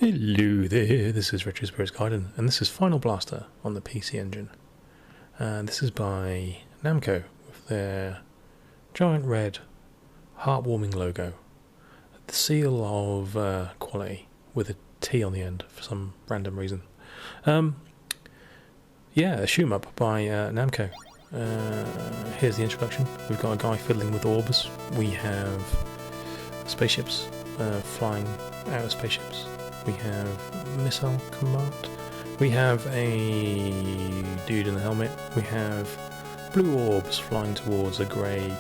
Hello there, this is Retro Spirits Gaiden, and this is Final Blaster on the PC Engine. This is by Namco, with their giant red, heartwarming logo. The seal of quality, with a T on the end, for some random reason. A shoot 'em up by Namco. Here's the introduction. We've got a guy fiddling with orbs. We have spaceships, flying out of spaceships. We have missile command. We have a dude in the helmet. We have blue orbs flying towards a grey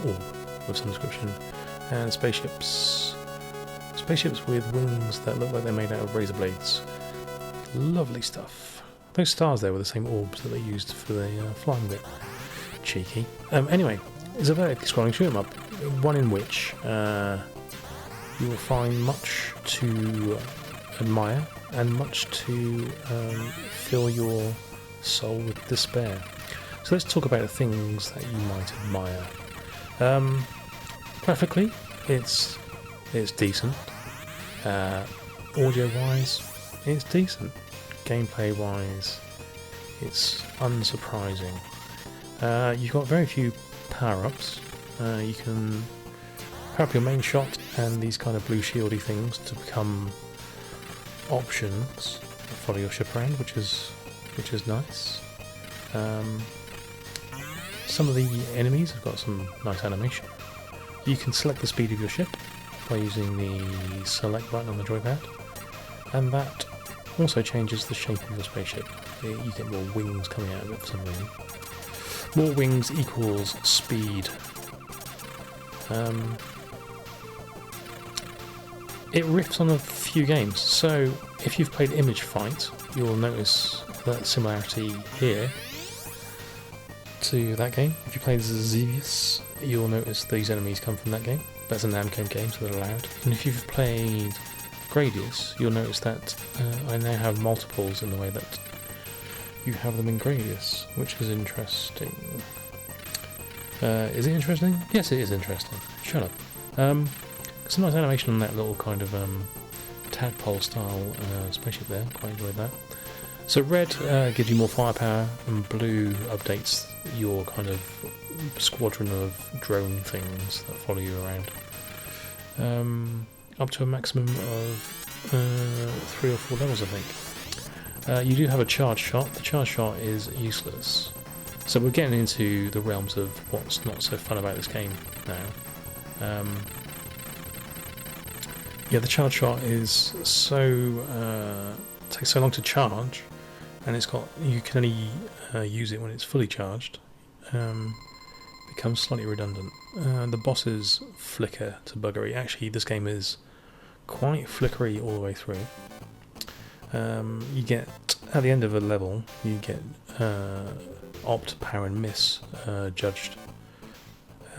orb of some description. And spaceships. Spaceships with wings that look like they're made out of razor blades. Lovely stuff. Those stars there were the same orbs that they used for the flying bit. Cheeky. Anyway, it's a vertically scrolling shoot 'em up. One in which you will find much to admire and much to fill your soul with despair. So let's talk about the things that you might admire. Graphically, it's decent. Audio-wise, it's decent. Gameplay-wise, it's unsurprising. You've got very few power-ups. You can power up your main shot and these kind of blue shieldy things to become options that follow your ship around, which is nice. Some of the enemies have got some nice animation. You can select the speed of your ship by using the select button on the joypad, and that also changes the shape of your spaceship. You get more wings coming out of it for some reason. More wings equals speed. It riffs on a few games, so if you've played Image Fight, you'll notice that similarity here to that game. If you played Xevious, you'll notice these enemies come from that game. That's a Namco game, so they're allowed. And if you've played Gradius, you'll notice that I now have multiples in the way that you have them in Gradius, which is interesting. Is it interesting? Yes, it is interesting. Shut up. Some nice animation on that little kind of tadpole style spaceship there. Quite enjoyed that. So red gives you more firepower, and blue updates your kind of squadron of drone things that follow you around. Up to a maximum of 3 or 4 levels, I think. You do have a charge shot. The charge shot is useless. So we're getting into the realms of what's not so fun about this game now. The charge shot is takes so long to charge, and you can only use it when it's fully charged. Becomes slightly redundant. The bosses flicker to buggery. Actually, this game is quite flickery all the way through. You get at the end of a level, you get opt, power, and miss judged.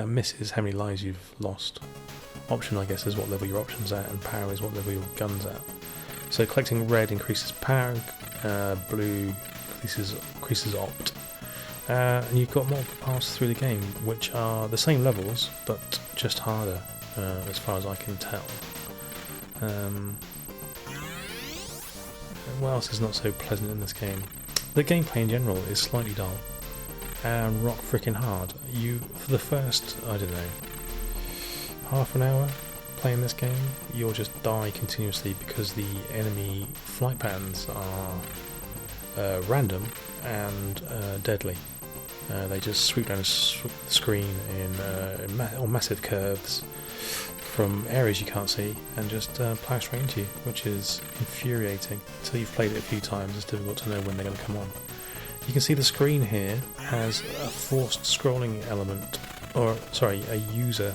Miss is how many lives you've lost. Option, I guess, is what level your option's at, and power is what level your gun's at. So collecting red increases power, blue increases opt. And you've got multiple paths through the game, which are the same levels, but just harder, as far as I can tell. What else is not so pleasant in this game? The gameplay in general is slightly dull, and rock freaking hard. For the first, I don't know, half an hour playing this game, you'll just die continuously because the enemy flight patterns are random and deadly. They just sweep down the screen in massive curves from areas you can't see and just plow straight into you, which is infuriating. Until you've played it a few times, it's difficult to know when they're going to come on. You can see the screen here has a forced scrolling element, a user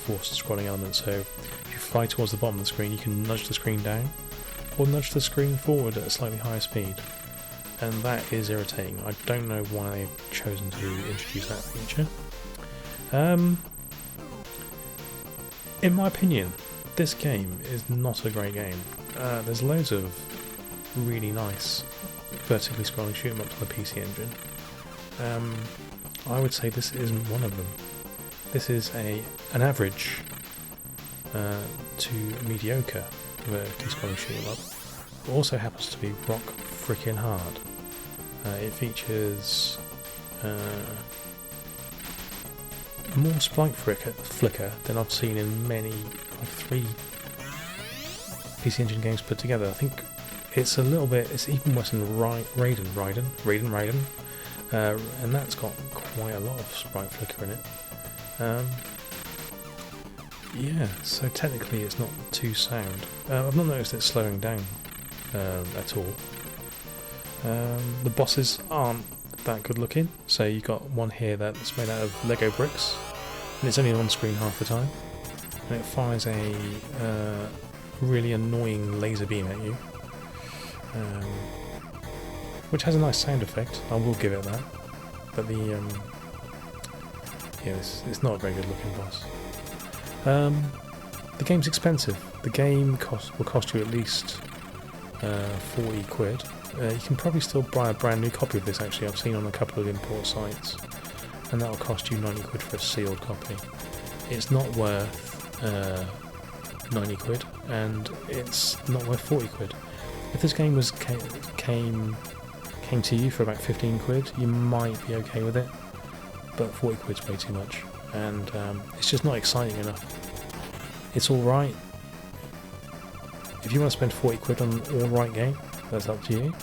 forced scrolling element. So if you fly towards the bottom of the screen, you can nudge the screen down or nudge the screen forward at a slightly higher speed, and that is irritating. I don't know why they've chosen to introduce that feature. In my opinion, this game is not a great game. There's loads of really nice vertically scrolling shoot 'em ups on the PC Engine. I would say this isn't one of them. This is an average to mediocre give it a D-scrolling shoot 'em up. It also happens to be rock freaking hard. It features more sprite flicker than I've seen in many, like 3 PC Engine games put together. I think it's a little bit, it's even worse than Raiden, and that's got quite a lot of sprite flicker in it. Yeah, so technically it's not too sound. I've not noticed it slowing down at all. The bosses aren't that good looking, so you got one here that's made out of Lego bricks, and it's only on screen half the time, and it fires a really annoying laser beam at you, which has a nice sound effect, I will give it that, but the yeah, it's not a very good looking boss. The game's expensive. The game will cost you at least 40 quid. You can probably still buy a brand new copy of this, actually. I've seen on a couple of import sites, and that'll cost you 90 quid for a sealed copy. It's not worth 90 quid, and it's not worth 40 quid. If this game came to you for about 15 quid, you might be okay with it, but 40 quid's way too much, and it's just not exciting enough. It's alright. If you want to spend 40 quid on an alright game, that's up to you.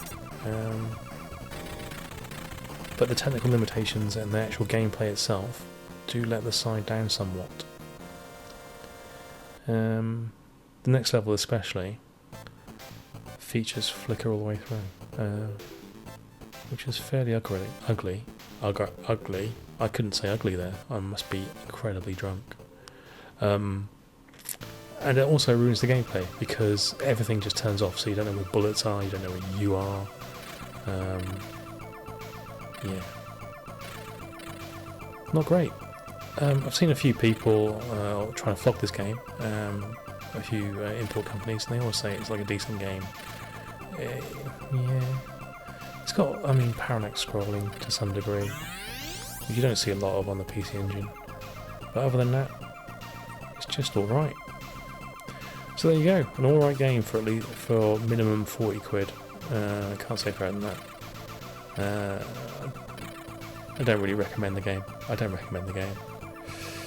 But the technical limitations and the actual gameplay itself do let the side down somewhat. The next level especially features flicker all the way through, which is fairly ugly. I couldn't say ugly there. I must be incredibly drunk. And it also ruins the gameplay because everything just turns off, so you don't know where bullets are, you don't know where you are. Yeah. Not great. I've seen a few people trying to flog this game, a few import companies, and they always say it's like a decent game. Yeah. It's got, parallax scrolling to some degree. You don't see a lot of on the PC Engine. But other than that, it's just alright. So there you go, an alright game for minimum 40 quid. I can't say better than that. I don't really recommend the game.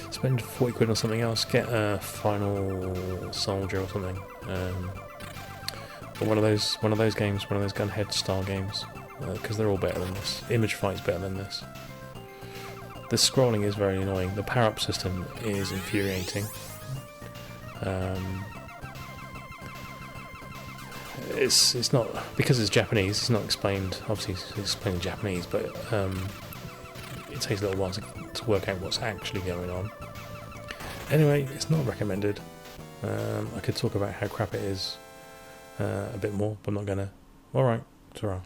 Spend 40 quid on something else. Get a Final Soldier or something. Or one of those games, one of those Gunhead style games, because they're all better than this. Image Fight's better than this. The scrolling is very annoying. The power-up system is infuriating. It's not, because it's Japanese, it's not explained. Obviously it's explained in Japanese, but it takes a little while to work out what's actually going on. Anyway, it's not recommended. I could talk about how crap it is a bit more, but I'm not gonna. Alright, ta-ra.